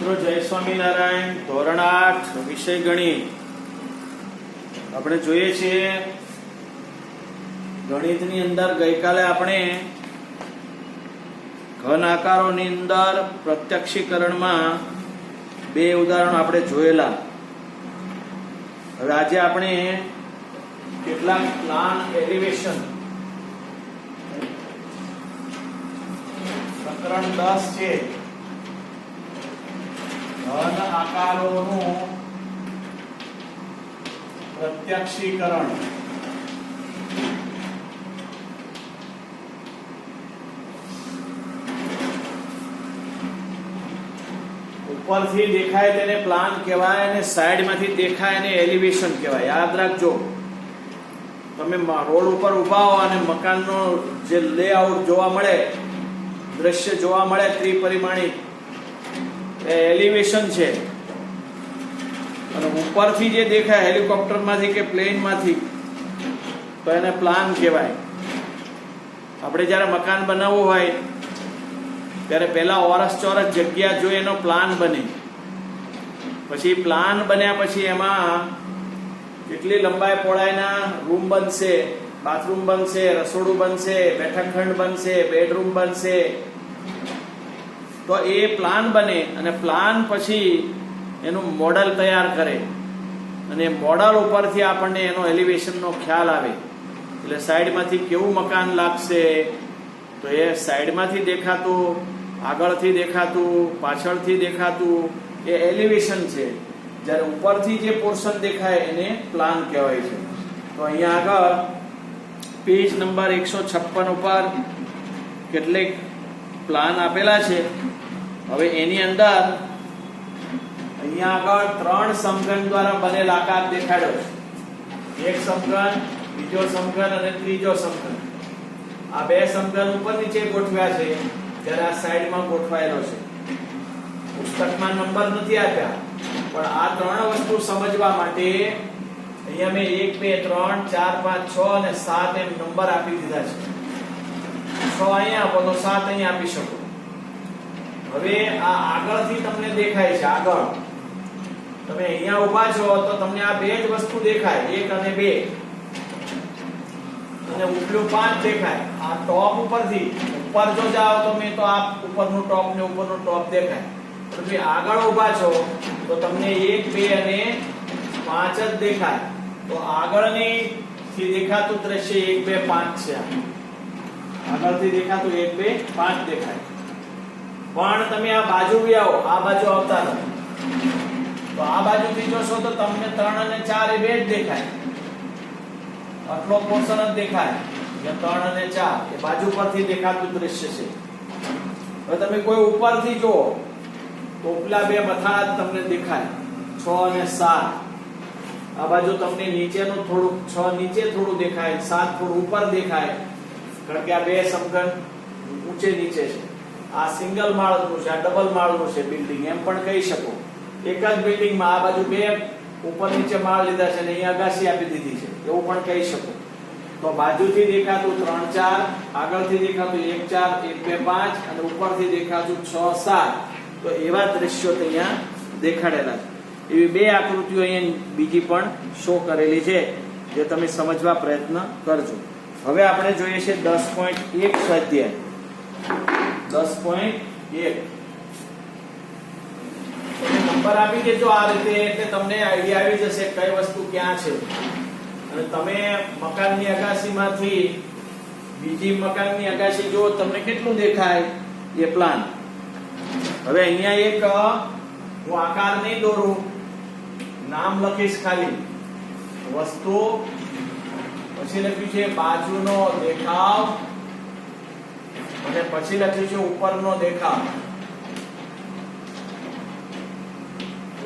મિત્રો જય સ્વામિનારાયણ. ધોરણ 8 વિષય ગણિત આપણે જોઈએ છીએ. ગણિતની અંદર ગઈકાલે આપણે ઘન આકારોની અંદર પ્રત્યક્ષીકરણમાં બે ઉદાહરણો આપણે જોયેલા. હવે આજે આપણે કેટલાક પ્લાન એલિવેશન પ્રકરણ 10 છે. ઘન આકારોનું પ્રત્યક્ષીકરણ. ઉપરથી દેખાય તેને પ્લાન કહેવાય અને સાઈડમાંથી દેખાય એને એલિવેશન કહેવાય. યાદ રાખજો, તમે રોડ ઉપર ઊભા હો અને મકાનનો જે લેઆઉટ જોવા મળે, દ્રશ્ય જોવા મળે ત્રિપરિમાણિક, એ એલિવેશન છે. અને ઉપરથી જે દેખાય હેલિકોપ્ટરમાંથી કે પ્લેનમાંથી તો એને પ્લાન કહેવાય. આપણે જ્યારે મકાન બનાવવું હોય ત્યારે પહેલા ઓરસ ચોરસ જગ્યા જોઈએ એનો પ્લાન બને. પછી પ્લાન બન્યા પછી એમાં કેટલી લંબાઈ પહોળાઈના રૂમ બનશે, બાથરૂમ બનશે, રસોડું બનશે, બેઠક ખંડ બનશે, બેડરૂમ બનશે. તો એ પ્લાન બને અને પ્લાન પછી એનું મોડલ તૈયાર કરે અને મોડલ ઉપરથી આપણને એનો એલિવેશનનો ખ્યાલ આવે. એટલે સાઈડમાંથી કેવું મકાન લાગશે તો એ સાઈડમાંથી દેખાતું, આગળથી દેખાતું, પાછળથી દેખાતું એ એલિવેશન છે. જ્યારે ઉપરથી જે પોર્શન દેખાય એને પ્લાન કહેવાય છે. તો અહીંયા આગળ પેજ નંબર 156 ઉપર કેટલીક પ્લાન આપેલા છે. હવે એની અંદર અહીંયા આગળ 3 સમઘન દ્વારા બનેલ આકાર દેખાડ્યો છે. એક સમઘન, બીજો સમઘન અને ત્રીજો સમઘન. આ બે સમઘન ઉપર નીચે ગોઠવ્યા છે, જ્યારે આ સાઈડમાં ગોઠવાયેલો છે. પુસ્તકમાં નંબર નથી આપ્યા, પણ આ 3 વસ્તુ સમજવા માટે અહીંયા મેં 1 2 3 4 5 6 અને 7 એમ નંબર આપી દીધા છે. 6 અહીંયા આપો તો 7 અહીંયા આપી શકો. હવે આ આગળથી તમને દેખાય છે. આગળ તમે અહીંયા ઊભા છો તો તમને આ બે જ વસ્તુ દેખાય, 1 અને 2, અને ઉપલું 5 દેખાય. આ ટોપ ઉપરથી ઉપર જો જાઓ તો મેં તો આ ઉપરનું ટોપ ને ઉપરનું ટોપ દેખાય. તમે આગળ ઊભા છો તો તમને 1 2 અને 5 જ દેખાય. તો આગળની થી દેખાતું દ્રશ્ય 1 2 5 છે. આગળથી દેખાતું 1 2 5 દેખાય. પણ તમે આ બાજુ બી આવો, આ બાજુ આવતા રહો તો આ બાજુથી જોશો તો તમને 3 અને 4 એ બે જ દેખાય. આટલો પોર્શન જ દેખાય. 3 અને 4 એ બાજુ પરથી દેખાતું દ્રશ્ય છે. હવે તમે કોઈ ઉપરથી જુઓ તો ઉપલા બે મથાળા તમને દેખાય, 6 અને 7. આ બાજુ તમને નીચેનું થોડું 6 નીચે થોડું દેખાય, 7 થોડું ઉપર દેખાય, કારણ કે આ બે સમઘન ઊંચે નીચે છે. આ સિંગલ માળનું છે, આ ડબલ માળનું છે બિલ્ડિંગ, એમ પણ કહી શકો. એક જ બિલ્ડિંગમાં આ બાજુ બે ઉપર નીચે માળ લીધા છે અને અહીંયા અગાસી આપી દીધી છે, એવું પણ કહી શકો. તો બાજુથી દેખાતું 3 4, આગળથી દેખાતું 1 4 1 2 5 અને ઉપરથી દેખાતું 6 7. તો એવા દ્રશ્યો અહીંયા દેખાડેલા છે. એવી બે આકૃતિઓ અહીંયા બીજી પણ શો કરેલી છે, જે તમે સમજવા પ્રયત્ન કરજો. હવે આપણે જોઈએ છે 10.1 સ્વાધ્યાય. 10.1 નંબર આપી દેજો આ રીતે, એટલે તમને આઈડિયા આવી જશે કઈ વસ્તુ ક્યાં છે. અને તમે મકાનની અગાસીમાંથી બીજી મકાનની અગાસી જો તમને કેટલું દેખાય એ પ્લાન. હવે અહીંયા એક હું આકાર નહીં દોરું, નામ લખીશ ખાલી. વસ્તુ પછી લખ્યું છે બાજુનો દેખાવ અને પછી લખ્યું છે ઉપરનો દેખાવ.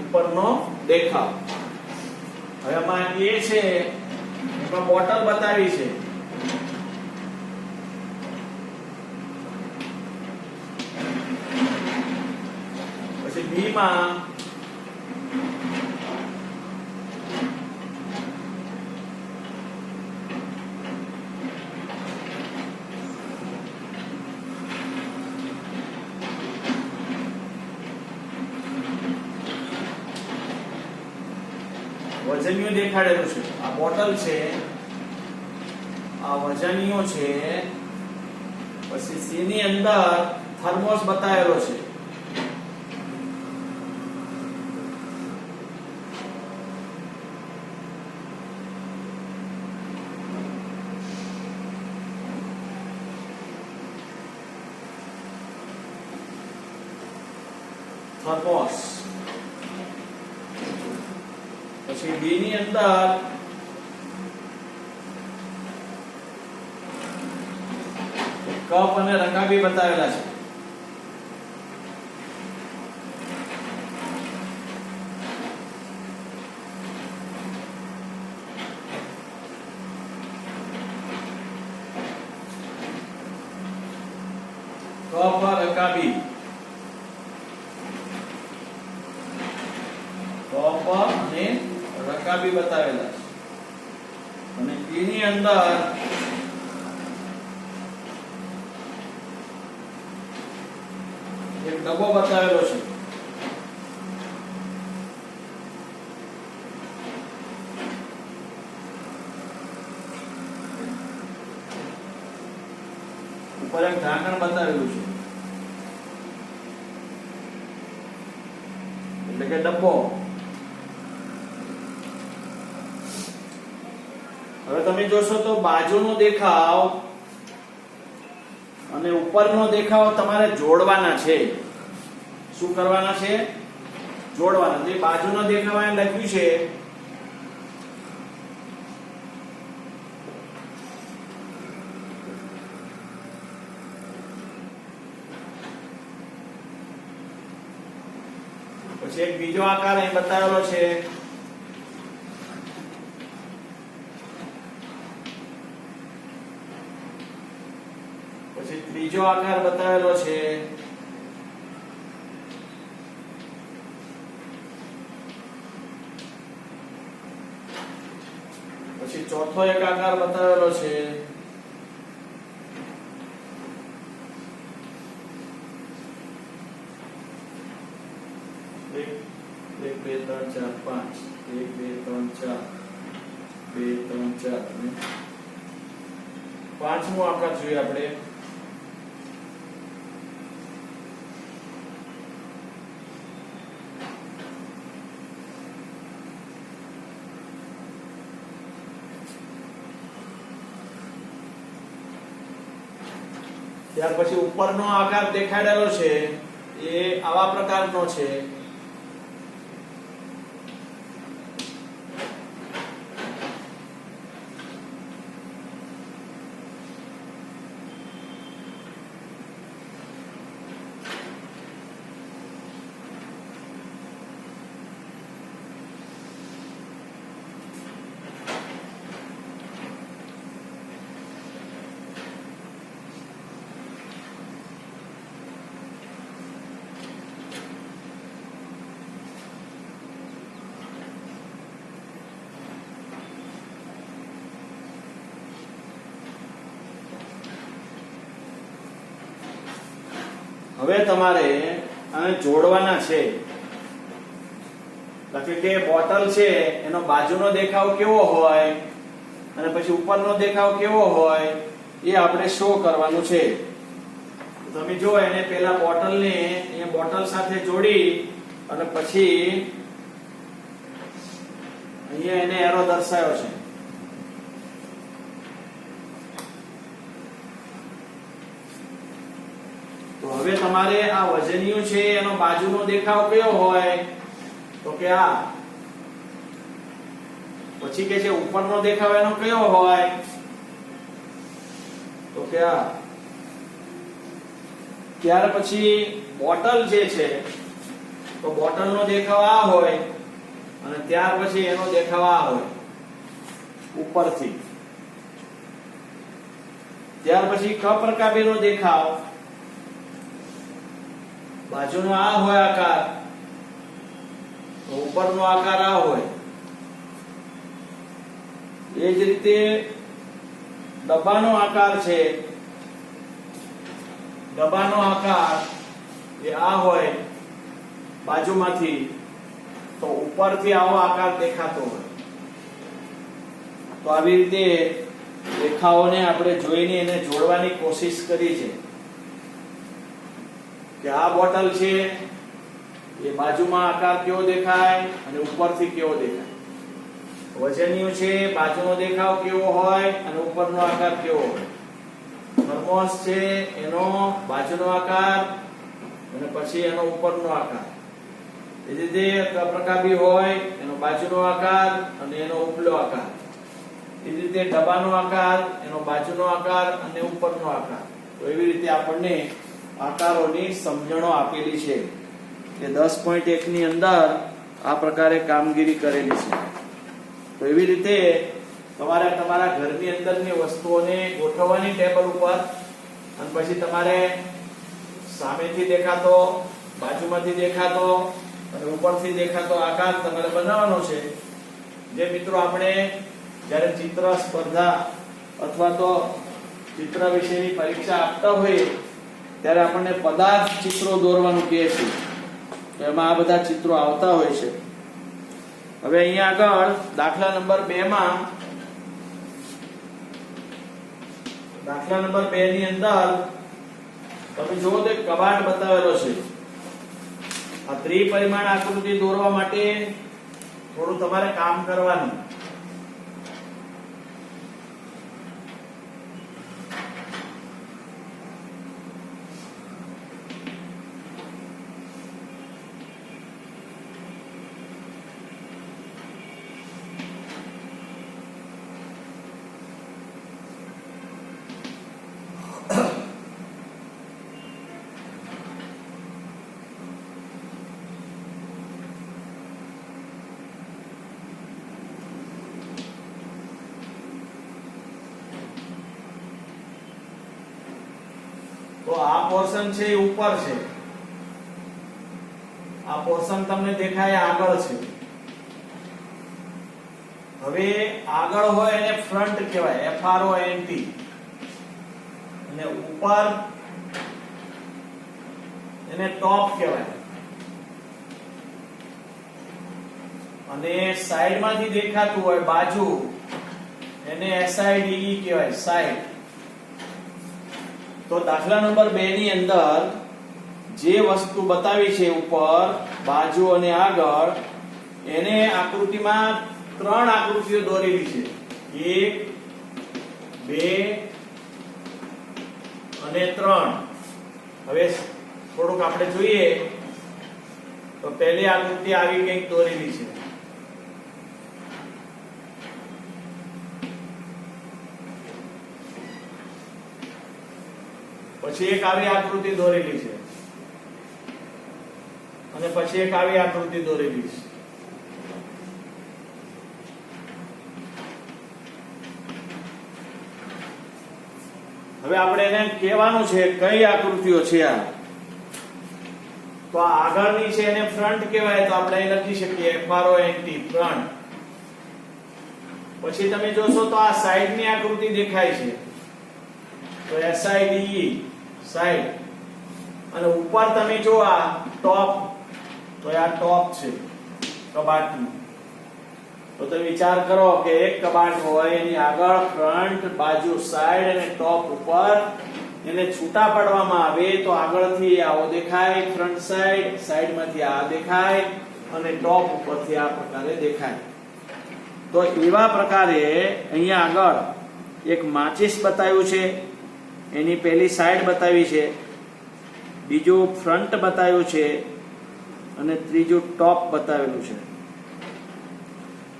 ઉપરનો દેખાવ. હવે આમાં એ છે, એમાં બોટલ બતાવી છે. પછી બી માં વજનિયું દેખાડેલું છે, આ બોટલ છે, આ વજનિયું છે, પછી સી ની અંદર થર્મોસ બતાવેલો છે, થર્મોસ. પછી બી ની અંદર કપ અને રકાબી બતાવેલા છે. કપ રકાબી, કપ અને રકાબી બતાવેલા છે. અને એની અંદર એક ડબ્બો બતાવેલો છે. ઉપર એક ઢાંકણ બતાવેલું છે, એટલે કે ડબ્બો. હવે તમે જોશો તો બાજુનો દેખાવ અને ઉપરનો દેખાવ તમારે જોડવાના છે. શું કરવાના છે? જોડવાના. જે બાજુનો દેખાવ અહીં લખ્યું છે પછી એક બીજો આકાર અહીં બતાવેલો છે, પછી ત્રીજો આકાર બતાવેલો છે, પછી ચોથો એક આકાર બતાવેલો છે, એક બે ત્રણ ચાર પાંચ, 1 2 3 4, 2 3 4 પાંચમો આકાર જોઈએ આપણે. ત્યાર પછી ઉપરનો આકાર દેખાડેલો છે એ આવા પ્રકારનો છે. હવે તમારે આને જોડવાના છે. એટલે કે બોટલ છે એનો બાજુનો દેખાવ કેવો હોય અને પછી ઉપરનો દેખાવ કેવો હોય એ આપણે શો કરવાનું છે. તમે જો એને પહેલા બોટલને એ બોટલ સાથે જોડી અને પછી અહીંયા એને એરો દર્શાવ્યો છે. તો હવે તમારે આ વજનિયું છે એનો બાજુનો દેખાવ કયો હોય તો કે આ. પછી કે છે ઉપરનો દેખાવ એનો કયો હોય તો કે આ. ત્યાર પછી બોટલ જે છે તો બોટલનો દેખાવ આ હોય અને ત્યાર પછી એનો દેખાવ આ હોય ઉપરથી. ત્યાર પછી કપ રકાબીનો દેખાવ બાજુનો આ હોય આકાર તો ઉપરનો આકાર આ હોય. એ જ રીતે ડબ્બાનો આકાર છે, ડબ્બાનો આકાર એ આ હોય બાજુમાંથી તો ઉપરથી આવો આકાર દેખાતો હોય. તો આવી રીતે રેખાઓને આપણે જોઈને એને જોડવાની કોશિશ કરી છે કે આ બોટલ છે એ બાજુમાં આકાર કેવો દેખાય અને ઉપરથી કેવો દેખાય, વજનિયું છે બાજુનો દેખાવ કેવો હોય અને ઉપરનો આકાર કેવો હોય, થર્મોસ છે એનો બાજુનો આકાર અને પછી એનો ઉપરનો આકાર, એ રીતે કપરકાબી હોય એનો બાજુનો આકાર અને એનો ઉપલો આકાર, એ રીતે ડબ્બાનો આકાર એનો બાજુનો આકાર અને ઉપરનો આકાર. તો એવી રીતે આપણને આકારોની સમજણો આપેલી છે કે 10.1 ની અંદર આ પ્રકારે કામગીરી કરેલી છે. તો એવી રીતે તમારે તમારા ઘરની અંદરની વસ્તુઓને ગોઠવવાની ટેબલ ઉપર, અને પછી તમારે સામેથી દેખાતો, બાજુમાંથી દેખાતો અને ઉપરથી દેખાતો આકાર તમારે બનાવવાનો છે. જે મિત્રો આપણે જ્યારે ચિત્ર સ્પર્ધા અથવા તો ચિત્ર વિશેની પરીક્ષા આપતા હોઈએ ત્યારે આપણને પદાર્થ ચિત્રો દોરવાનું કહે છે, તો એમાં આ બધા ચિત્રો આવતા હોય છે. હવે અહીંયા આગળ દાખલા નંબર 2 માં, દાખલા નંબર 2 ની અંદર તમે જુઓ તો એક કબાટ બતાવેલો છે. આ ત્રિપરિમાણ આકૃતિ દોરવા માટે થોડું તમારે કામ કરવાનું. તો આ પોર્શન છે એ ઉપર છે, આ પોર્શન તમને દેખાય આગળ છે. હવે આગળ હોય એને ફ્રન્ટ કહેવાય, FRONT, અને ઉપર એને ટોપ કહેવાય, અને સાઈડમાંથી દેખાતું હોય બાજુ એને SIDE કહેવાય, સાઈડ. તો દાખલા નંબર 2 ની અંદર જે વસ્તુ બતાવી છે ઉપર, બાજુ અને આગળ, એને આકૃતિમાં 3 આકૃતિઓ દોરેલી છે. 1, 2 અને 3. હવે થોડુંક આપણે જોઈએ તો પહેલી આકૃતિ આવી કંઈક દોરેલી છે. પછી એક આવી આકૃતિ દોરેલી છે, અને પછી એક આવી આકૃતિ દોરેલી છે. હવે આપણે એને કહેવાનું છે કઈ આકૃતિઓ છે આ. તો આ આગળની છે એને ફ્રન્ટ કહેવાય, તો આપણે અહીં લખી શકીએ FRONT, ફ્રન્ટ. પછી તમે જોશો તો આ સાઈડની આકૃતિ દેખાય છે, તો SIDE, સાઈડ. અને ઉપર તમે જો આ ટોપ, તો આ ટોપ છે કબાટનું. તો તમે વિચાર કરો કે એક કબાટ હોય, એની આગળ ફ્રન્ટ, બાજુ સાઈડ અને ટોપ ઉપર એને છૂટા પાડવામાં આવે તો આગળથી આવો દેખાય ફ્રન્ટ સાઈડ, સાઈડમાંથી આ દેખાય અને ટોપ ઉપરથી આ પ્રકારે દેખાય. તો એવા પ્રકારે અહીંયા આગળ એક માચિસ બતાવ્યું છે, એની પહેલી સાઈડ બતાવી છે, બીજું ફ્રન્ટ બતાવ્યું છે અને ત્રીજું ટોપ બતાવેલું છે.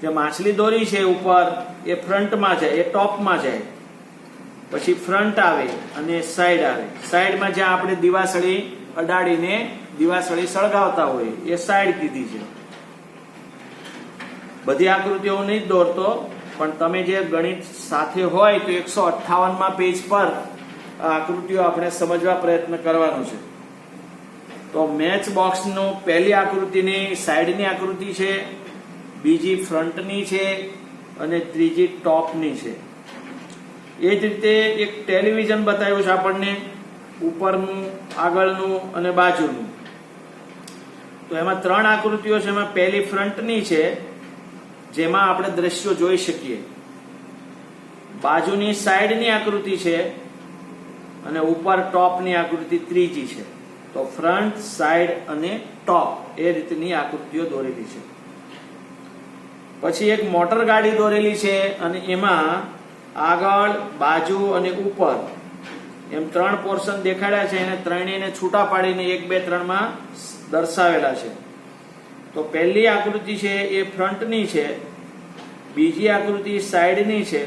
જે માછલી દોરી છે ઉપર એ ફ્રન્ટમાં જાય, એ ટોપમાં જાય, પછી ફ્રન્ટ આવે અને સાઈડ આવે. સાઈડમાં જ્યાં આપણે દિવાસળી અડાડીને દિવાસળી સળગાવતા હોય એ સાઈડ કીધી છે. બધી આકૃતિઓ નહીં દોરતો, પણ તમે જે ગણિત સાથે હોય તો 158માં પેજ પર આકૃતિઓ આપણે સમજવા પ્રયત્ન કરવાનો છે. તો મેચ બોક્સનું પહેલી આકૃતિની સાઈડની આકૃતિ છે, બીજી ફ્રન્ટની છે અને ત્રીજી ટોપની છે. એ જ રીતે એક ટેલિવિઝન બતાવ્યું છે આપણને, ઉપરનું, આગળનું અને બાજુનું. તો એમાં 3 આકૃતિઓ છે. એમાં પહેલી ફ્રન્ટની છે, જેમાં આપણે દ્રશ્યો જોઈ શકીએ. બાજુની સાઈડની આકૃતિ છે અને ઉપર ટોપની આકૃતિ ત્રીજી છે. તો ફ્રન્ટ, સાઈડ અને ટોપ એ રીતની આકૃતિઓ દોરેલી છે. પછી એક મોટર ગાડી દોરેલી છે અને એમાં આગળ, બાજુ અને ઉપર એમ 3 પોર્શન દેખાડ્યા છે. એને ત્રણેયને છૂટા પાડીને 1, 2, 3 માં દર્શાવેલા છે. તો પહેલી આકૃતિ છે એ ફ્રન્ટની છે, બીજી આકૃતિ સાઈડની છે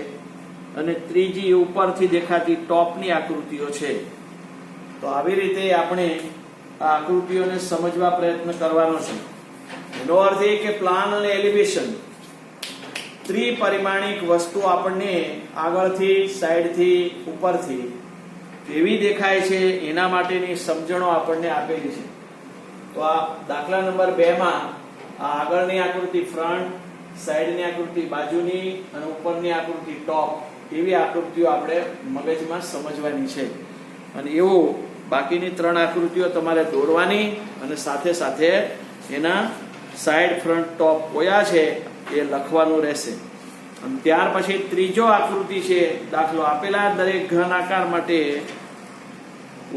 અને ત્રીજી ઉપરથી દેખાતી ટોપની આકૃતિઓ છે. તો આવી રીતે આપણે આ આકૃતિઓને સમજવા પ્રયત્ન કરવાનો છે. એનો અર્થ એ કે પ્લાન અને એલિવેશન ત્રિપરિમાણિક વસ્તુ આપણને આગળથી, સાઈડથી, ઉપરથી કેવી દેખાય છે એના માટેની સમજણો આપણને આપેલી છે. તો આ દાખલા નંબર 2 માં આ આગળની આકૃતિ ફ્રન્ટ, સાઈડની આકૃતિ બાજુની અને ઉપરની આકૃતિ ટોપ એવી આકૃતિઓ આપણે મગજમાં સમજવાની છે. અને એવું બાકીની 3 આકૃતિઓ તમારે દોરવાની અને સાથે સાથે એના સાઈડ, ફ્રન્ટ, ટોપ કયા છે એ લખવાનું રહેશે. અને ત્યાર પછી ત્રીજો આકૃતિ છે દાખલો આપેલા દરેક ઘન આકાર માટે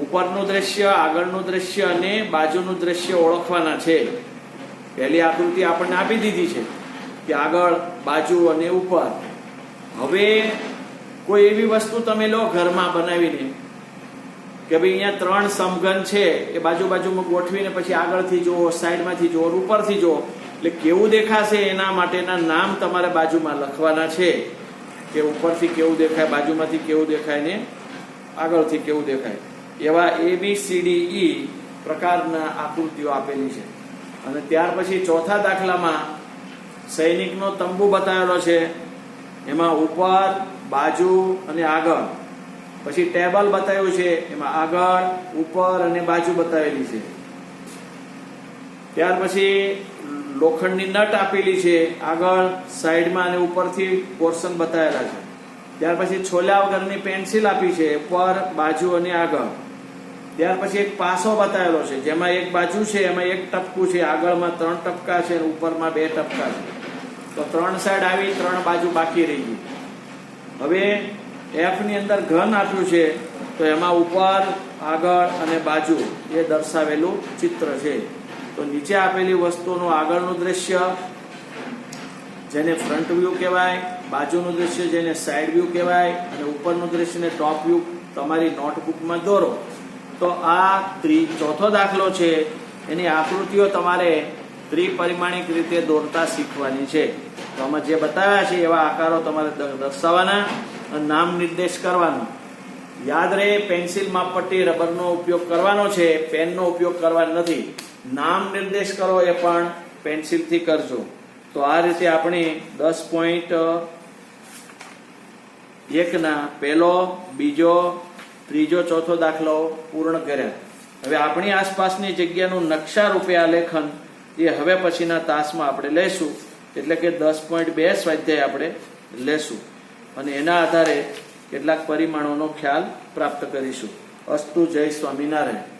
ઉપરનું દ્રશ્ય, આગળનું દ્રશ્ય અને બાજુનું દ્રશ્ય ઓળખવાના છે. પહેલી આકૃતિ આપણને આપી દીધી છે કે આગળ, બાજુ અને ઉપર. હવે કોઈ એવી વસ્તુ તમે લો ઘરમાં બનાવીને કે ભાઈ અહીંયા 3 સમઘન છે એ બાજુમાં ગોઠવીને પછી આગળથી જુઓ, સાઈડમાંથી જુઓ, ઉપરથી જુઓ એટલે કેવું દેખાશે એના માટેના નામ તમારે બાજુમાં લખવાના છે કે ઉપરથી કેવું દેખાય, બાજુમાંથી કેવું દેખાય ને આગળથી કેવું દેખાય. એવા ABCDE પ્રકારના આકૃતિઓ આપેલી છે. અને ત્યાર પછી ચોથા દાખલામાં સૈનિકનો તંબુ બતાવેલો છે. એમાં ઉપર, બાજુ અને આગળ. પછી ટેબલ બતાવ્યું છે, એમાં આગળ, ઉપર અને બાજુ બતાવેલી છે. ત્યાર પછી લોખંડની નટ આપેલી છે, આગળ, સાઈડમાં અને ઉપરથી પોર્શન બતાવેલા છે. ત્યાર પછી છોલ્યા વગરની પેન્સિલ આપી છે, ઉપર, બાજુ અને આગળ. ત્યાર પછી એક પાસો બતાવેલો છે જેમાં એક બાજુ છે એમાં 1 ટપકું છે, આગળમાં 3 ટપકા છે અને ઉપરમાં 2 ટપકા છે. તો 3 સાઈડ આવી, 3 બાજુ બાકી રહી ગઈ. હવે F ની અંદર ઘન આપ્યું છે તો એમાં ઉપર, આગળ અને બાજુ એ દર્શાવેલું ચિત્ર છે. તો નીચે આપેલી વસ્તુનું આગળનું દ્રશ્ય જેને ફ્રન્ટ વ્યૂ કહેવાય, બાજુનું દ્રશ્ય જેને સાઈડ વ્યૂ કહેવાય અને ઉપરનું દ્રશ્યને ટોપ વ્યૂ તમારી નોટબુકમાં દોરો. તો આ ચોથો દાખલો છે એની આકૃતિઓ તમારે ત્રિપરિમાણિક રીતે દોરતા શીખવાની છે. તો આમાં જે બતાવ્યા છે એવા આકારો તમારે દર્શાવવાના અને નામ નિર્દેશ કરવાનો. યાદ રહે, પેન્સિલ, માપપટ્ટી, રબરનો ઉપયોગ કરવાનો છે, પેનનો ઉપયોગ કરવાનો નથી. નામ નિર્દેશ કરો એ પણ પેન્સિલથી કરજો. તો આ રીતે આપણે 10.1 ના પહેલો, બીજો, ત્રીજો, ચોથો દાખલો પૂર્ણ કર્યા. હવે આપણી આસપાસની જગ્યાનું નકશા રૂપે આલેખન એ હવે પછીના તાસમાં આપણે લેશું. એટલે કે 10.2 સ્વાધ્યાય આપણે લેશું અને એના આધારે કેટલાક પરિમાણોનો ખ્યાલ પ્રાપ્ત કરીશું. અસ્તુ. જય સ્વામિનારાયણ.